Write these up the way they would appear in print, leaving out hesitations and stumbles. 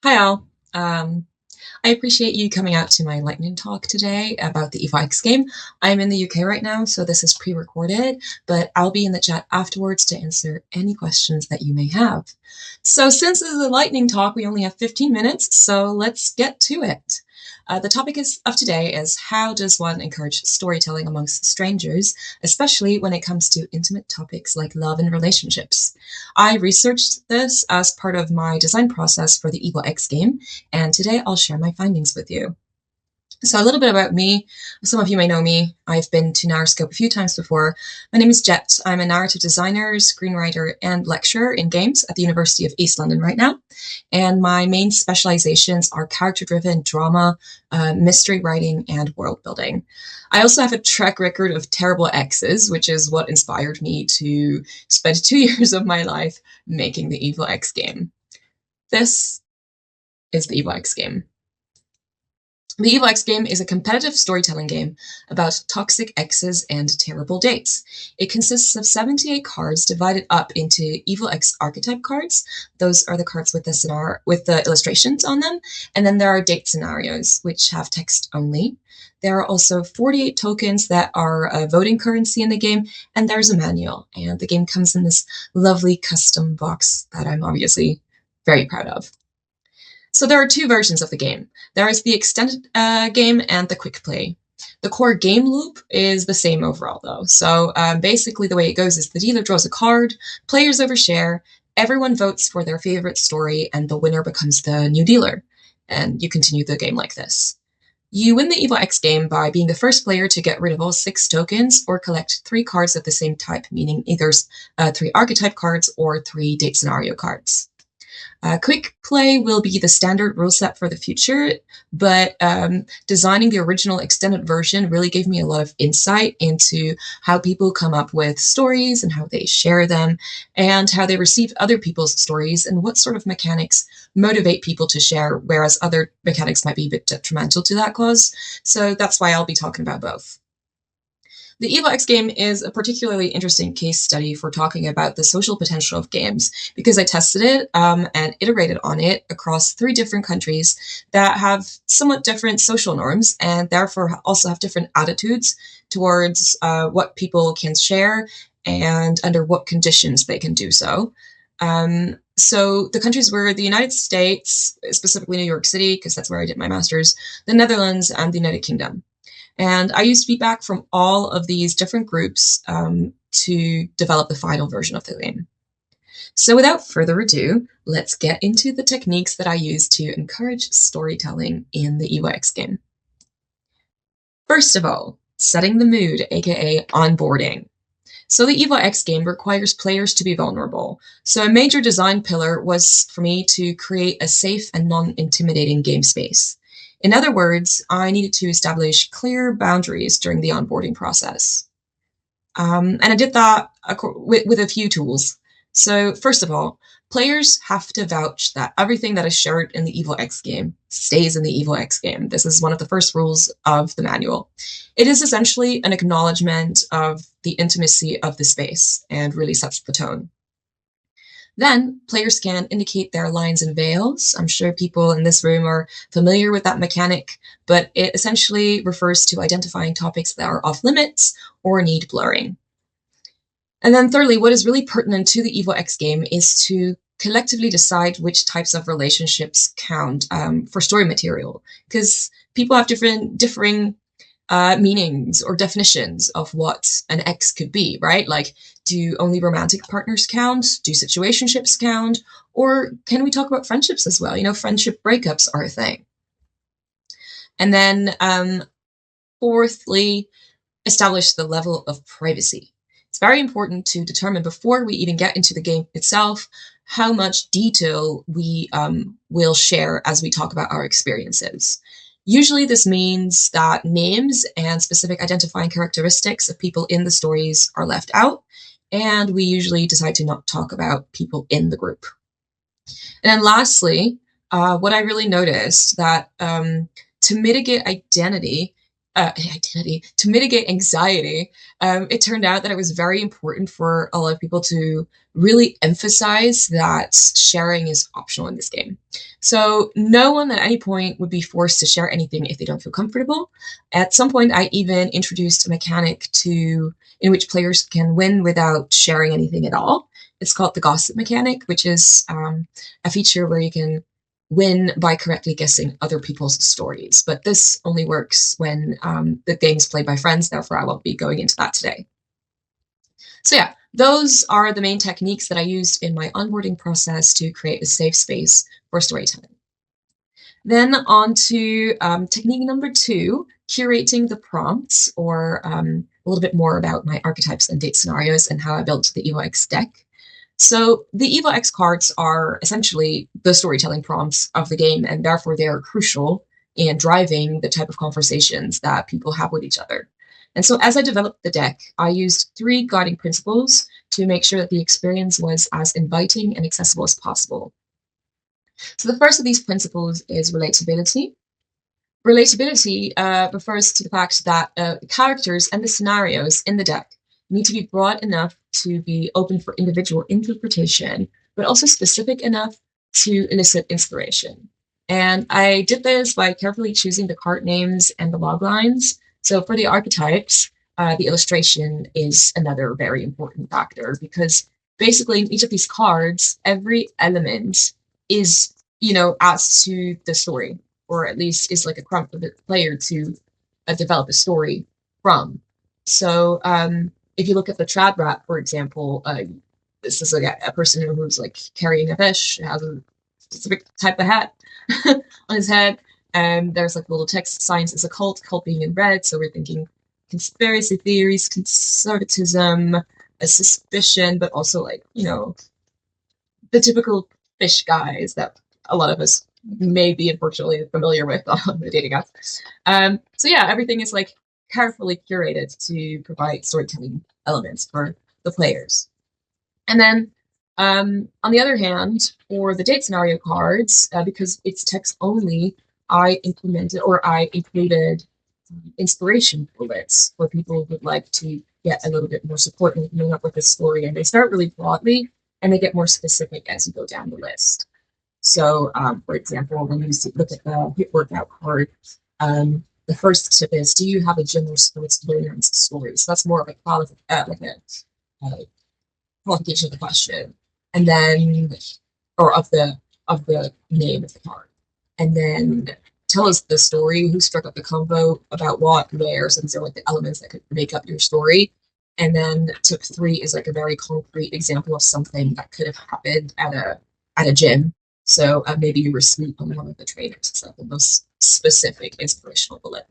Hi all. I appreciate you coming out to my lightning talk today about the EVOX game. I'm in the UK right now, so this is pre-recorded, but I'll be in the chat afterwards to answer any questions that you may have. So since this is a lightning talk, we only have 15 minutes, so let's get to it. The topic of today is how does one encourage storytelling amongst strangers, especially when it comes to intimate topics like love and relationships. I researched this as part of my design process for the EVOX game, and today I'll share my findings with you. So a little bit about me. Some of you may know me. I've been to NarraScope a few times before. My name is Jet. I'm a narrative designer, screenwriter, and lecturer in games at the University of East London right now. And my main specializations are character-driven drama, mystery writing, and world building. I also have a track record of terrible exes, which is what inspired me to spend 2 years of my life making the EVOX game. This is the EVOX game. The EVOX game is a competitive storytelling game about toxic exes and terrible dates. It consists of 78 cards divided up into EVOX archetype cards. Those are the cards with the illustrations on them. And then there are date scenarios, which have text only. There are also 48 tokens that are a voting currency in the game, and there's a manual. And the game comes in this lovely custom box that I'm obviously very proud of. So there are two versions of the game. There is the extended game and the quick play. The core game loop is the same overall, though. So basically the way it goes is the dealer draws a card, players overshare, everyone votes for their favorite story, and the winner becomes the new dealer. And you continue the game like this. You win the EVOX game by being the first player to get rid of all 6 tokens or collect 3 cards of the same type, meaning either 3 archetype cards or 3 date scenario cards. Quick play will be the standard rule set for the future, but designing the original extended version really gave me a lot of insight into how people come up with stories and how they share them and how they receive other people's stories and what sort of mechanics motivate people to share, whereas other mechanics might be a bit detrimental to that cause. So that's why I'll be talking about both. The EVOX game is a particularly interesting case study for talking about the social potential of games because I tested it and iterated on it across 3 different countries that have somewhat different social norms and therefore also have different attitudes towards what people can share and under what conditions they can do so. So the countries were the United States, specifically New York City, because that's where I did my master's, the Netherlands, and the United Kingdom. And I used feedback from all of these different groups to develop the final version of the game. So without further ado, let's get into the techniques that I use to encourage storytelling in the EVOX game. First of all, setting the mood, aka onboarding. So the EVOX game requires players to be vulnerable. So a major design pillar was for me to create a safe and non-intimidating game space. In other words, I needed to establish clear boundaries during the onboarding process. And I did that with a few tools. So first of all, players have to vouch that everything that is shared in the EVOX game stays in the EVOX game. This is one of the first rules of the manual. It is essentially an acknowledgement of the intimacy of the space and really sets the tone. Then players can indicate their lines and veils. I'm sure people in this room are familiar with that mechanic, but it essentially refers to identifying topics that are off limits or need blurring. And then thirdly, what is really pertinent to the EVOX game is to collectively decide which types of relationships count for story material, because people have differing meanings or definitions of what an ex could be, right? Like, do only romantic partners count? Do situationships count? Or can we talk about friendships as well? You know, friendship breakups are a thing. And then fourthly, establish the level of privacy. It's very important to determine before we even get into the game itself how much detail we will share as we talk about our experiences. Usually this means that names and specific identifying characteristics of people in the stories are left out, and we usually decide to not talk about people in the group. And then lastly, what I really noticed that to mitigate identity, identity, to mitigate anxiety, it turned out that it was very important for a lot of people to really emphasize that sharing is optional in this game. So no one at any point would be forced to share anything if they don't feel comfortable. At some point, I even introduced a mechanic in which players can win without sharing anything at all. It's called the gossip mechanic, which is a feature where you can win by correctly guessing other people's stories. But this only works when the game is played by friends, therefore I won't be going into that today. So yeah, those are the main techniques that I used in my onboarding process to create a safe space for storytelling. Then on to technique number 2, curating the prompts, or a little bit more about my archetypes and date scenarios and how I built the EvoX deck. So the EvoX cards are essentially the storytelling prompts of the game, and therefore they are crucial in driving the type of conversations that people have with each other. And so as I developed the deck, I used 3 guiding principles to make sure that the experience was as inviting and accessible as possible. So the first of these principles is relatability. Relatability refers to the fact that characters and the scenarios in the deck need to be broad enough to be open for individual interpretation, but also specific enough to elicit inspiration. And I did this by carefully choosing the card names and the log lines. So for the archetypes, the illustration is another very important factor, because basically in each of these cards, every element is, adds to the story, or at least is like a prompt for the player to develop a story from. So if you look at the trad rat, for example, this is a person who's like carrying a fish, has a specific type of hat on his head, and there's like little text, science is a cult being in red, so we're thinking conspiracy theories, conservatism, a suspicion, but also like, the typical fish guys that a lot of us may be unfortunately familiar with on the dating apps. So yeah, everything is like carefully curated to provide storytelling elements for the players. And then on the other hand, for the date scenario cards, because it's text only, I included inspiration bullets for people who would like to get a little bit more support in coming up with a story. And they start really broadly and they get more specific as you go down the list. So, for example, when you look at the hit workout card, the first tip is, do you have a general experience story? So that's more of a qualification of the question, and then, or of the name of the card, and then tell us the story, who struck up the combo, about what, where. So these are like the elements that could make up your story. And then tip 3 is like a very concrete example of something that could have happened at a gym. So maybe you were asleep on one of the trainers. It's like the most specific inspirational bullet.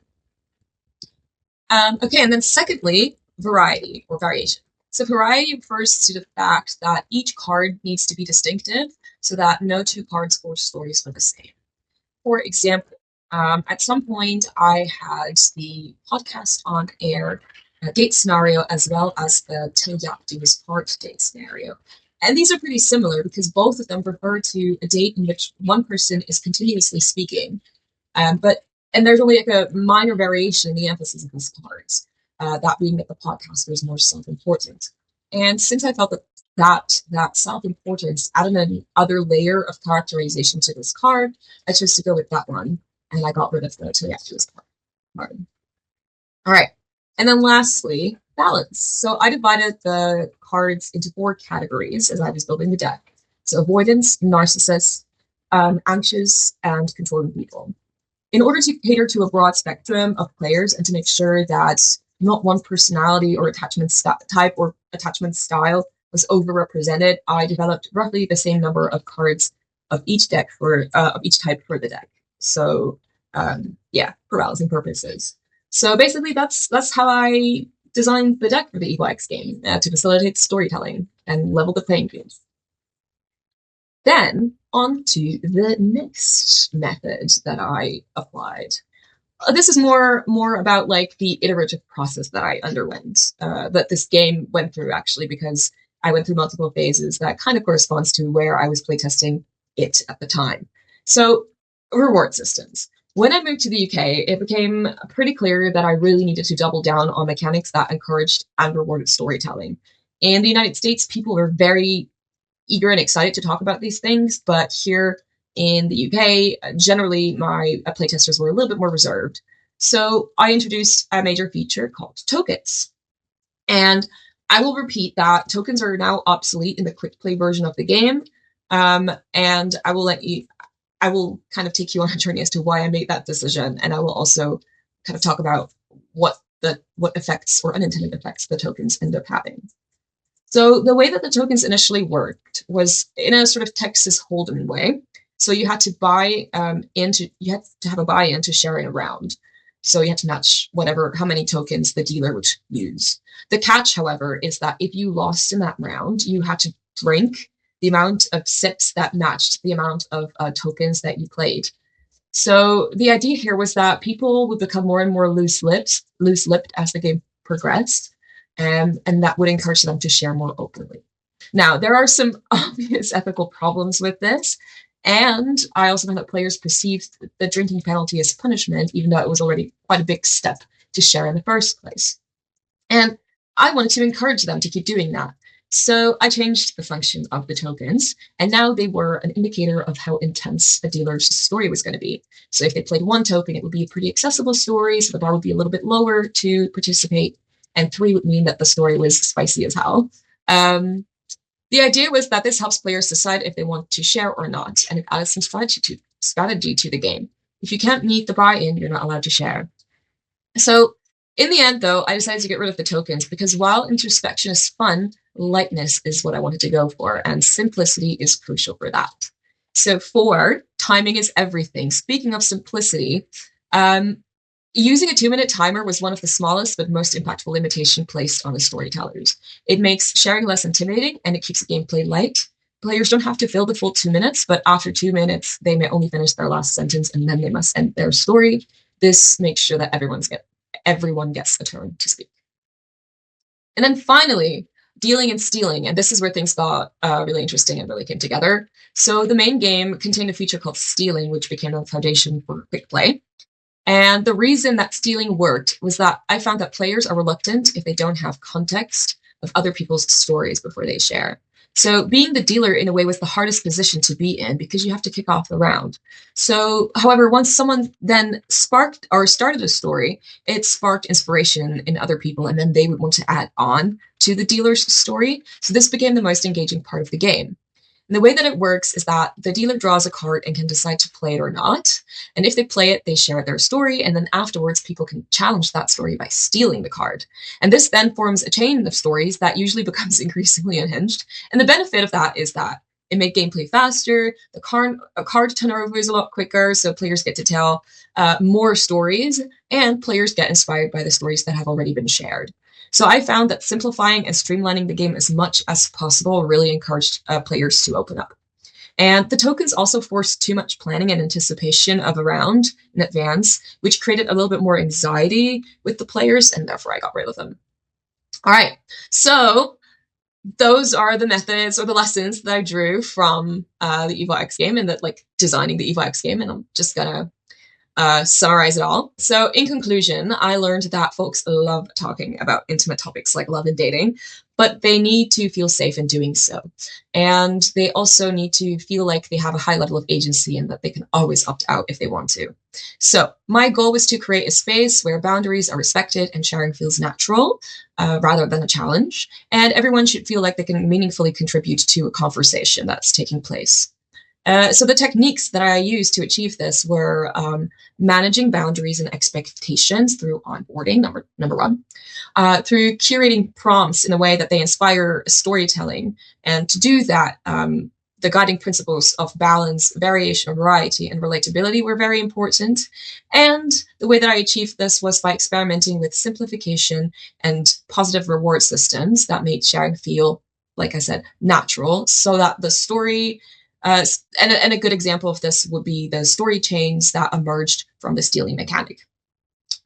Okay, and then secondly, variety or variation. So variety refers to the fact that each card needs to be distinctive so that no 2 cards or stories are the same. For example, at some point I had the podcast on air date scenario as well as the Till Yak Do His Part date scenario. And these are pretty similar because both of them refer to a date in which one person is continuously speaking. And there's only like a minor variation in the emphasis of these cards, that being that the podcaster is more self-important. And since I felt that self-importance added another layer of characterization to this card, I chose to go with that one, and I got rid of the Till Yak Do His card. All right. And then lastly, balance. So I divided the cards into 4 categories as I was building the deck. So avoidance, narcissists, anxious, and controlling people. In order to cater to a broad spectrum of players and to make sure that not one personality or attachment type or attachment style was overrepresented, I developed roughly the same number of cards of each deck of each type for the deck. So for balancing purposes. So basically, that's how I designed the deck for the EvoX game to facilitate storytelling and level the playing field. Then on to the next method that I applied. This is more about like the iterative process that I underwent, that this game went through actually, because I went through multiple phases that kind of corresponds to where I was playtesting it at the time. So reward systems. When I moved to the UK, it became pretty clear that I really needed to double down on mechanics that encouraged and rewarded storytelling. In the United States, people were very eager and excited to talk about these things, but here in the UK, generally my playtesters were a little bit more reserved. So I introduced a major feature called tokens. And I will repeat that tokens are now obsolete in the quick play version of the game. And I will kind of take you on a journey as to why I made that decision. And I will also kind of talk about what effects or unintended effects the tokens end up having. So the way that the tokens initially worked was in a sort of Texas Hold'em way. So you had to you had to have a buy-in to share in a round. So you had to match how many tokens the dealer would use. The catch, however, is that if you lost in that round, you had to drink the amount of sips that matched the amount of tokens that you played. So the idea here was that people would become more and more loose-lipped as the game progressed, and that would encourage them to share more openly. Now, there are some obvious ethical problems with this, and I also know that players perceived the drinking penalty as punishment, even though it was already quite a big step to share in the first place. And I wanted to encourage them to keep doing that. So I changed the function of the tokens, and now they were an indicator of how intense a dealer's story was going to be. So if they played one token, it would be a pretty accessible story, so the bar would be a little bit lower to participate, and 3 would mean that the story was spicy as hell. The idea was that this helps players decide if they want to share or not, and it adds some strategy to the game. If you can't meet the buy-in, you're not allowed to share. So in the end, though, I decided to get rid of the tokens because while introspection is fun, lightness is what I wanted to go for, and simplicity is crucial for that. So 4, timing is everything. Speaking of simplicity, using a 2-minute timer was one of the smallest but most impactful limitation placed on the storytellers. It makes sharing less intimidating, and it keeps the gameplay light. Players don't have to fill the full 2 minutes, but after 2 minutes, they may only finish their last sentence, and then they must end their story. This makes sure that everyone gets a turn to speak. And then finally, dealing and stealing, and this is where things got really interesting and really came together. So the main game contained a feature called stealing, which became the foundation for quick play. And the reason that stealing worked was that I found that players are reluctant if they don't have context of other people's stories before they share. So being the dealer in a way was the hardest position to be in because you have to kick off the round. So, however, once someone then sparked or started a story, it sparked inspiration in other people, and then they would want to add on to the dealer's story. So this became the most engaging part of the game. And the way that it works is that the dealer draws a card and can decide to play it or not. And if they play it, they share their story. And then afterwards, people can challenge that story by stealing the card. And this then forms a chain of stories that usually becomes increasingly unhinged. And the benefit of that is that it made gameplay faster. The card turnover is a lot quicker. So players get to tell more stories, and players get inspired by the stories that have already been shared. So I found that simplifying and streamlining the game as much as possible really encouraged players to open up. And the tokens also forced too much planning and anticipation of a round in advance, which created a little bit more anxiety with the players, and therefore I got rid of them. All right, so those are the methods or the lessons that I drew from the Evo X game and that designing the Evo X game, and I'm just gonna summarize it all. So in conclusion, I learned that folks love talking about intimate topics like love and dating, but they need to feel safe in doing so. And they also need to feel like they have a high level of agency and that they can always opt out if they want to. So my goal was to create a space where boundaries are respected and sharing feels natural rather than a challenge. And everyone should feel like they can meaningfully contribute to a conversation that's taking place. So the techniques that I used to achieve this were managing boundaries and expectations through onboarding, number one, through curating prompts in a way that they inspire storytelling. And to do that, the guiding principles of balance, variation, variety, and relatability were very important. And the way that I achieved this was by experimenting with simplification and positive reward systems that made sharing feel, like I said, natural, so that the story and a good example of this would be the story chains that emerged from the stealing mechanic.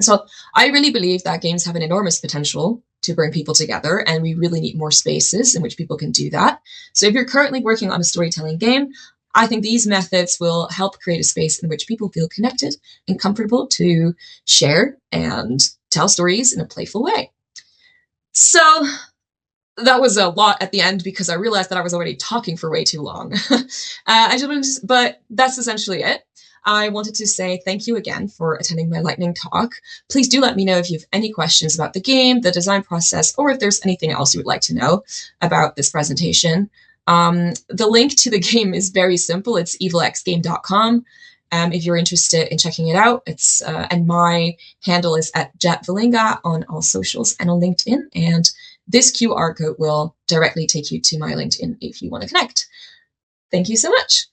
So I really believe that games have an enormous potential to bring people together, and we really need more spaces in which people can do that. So if you're currently working on a storytelling game, I think these methods will help create a space in which people feel connected and comfortable to share and tell stories in a playful way. So that was a lot at the end because I realized that I was already talking for way too long. But that's essentially it. I wanted to say thank you again for attending my lightning talk. Please do let me know if you have any questions about the game, the design process, or if there's anything else you would like to know about this presentation. The link to the game is very simple. It's evilxgame.com. If you're interested in checking it out, and my handle is at Jet Vellinga on all socials and on LinkedIn. And this QR code will directly take you to my LinkedIn if you want to connect. Thank you so much.